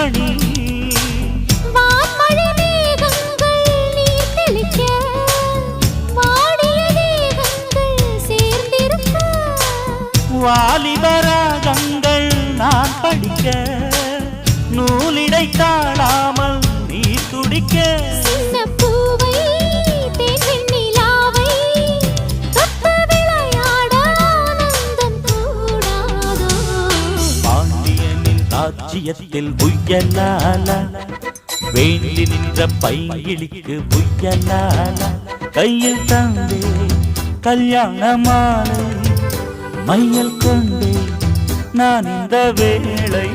மணி வான்மழை மேகங்கள் நீர் தெளிக்க வாடிய தேகங்கள் சேர்ந்திருக்க வாலிபராகங்கள் நான் படிக்க நூலிடை தாழாமல் நீ துடிக்க சின்ன பூவை தேன் நிலாவை தொட்டு விளையாட ஆனந்தம் கூடாதோ பாண்டியனின் ராஜ்யத்தில் புயலால வேண்டி நின்ற பைங்கிளிக்கு புயலால கையில் தந்தே கல்யாண மாலை மையல் கொண்டே நான் இந்த வேளை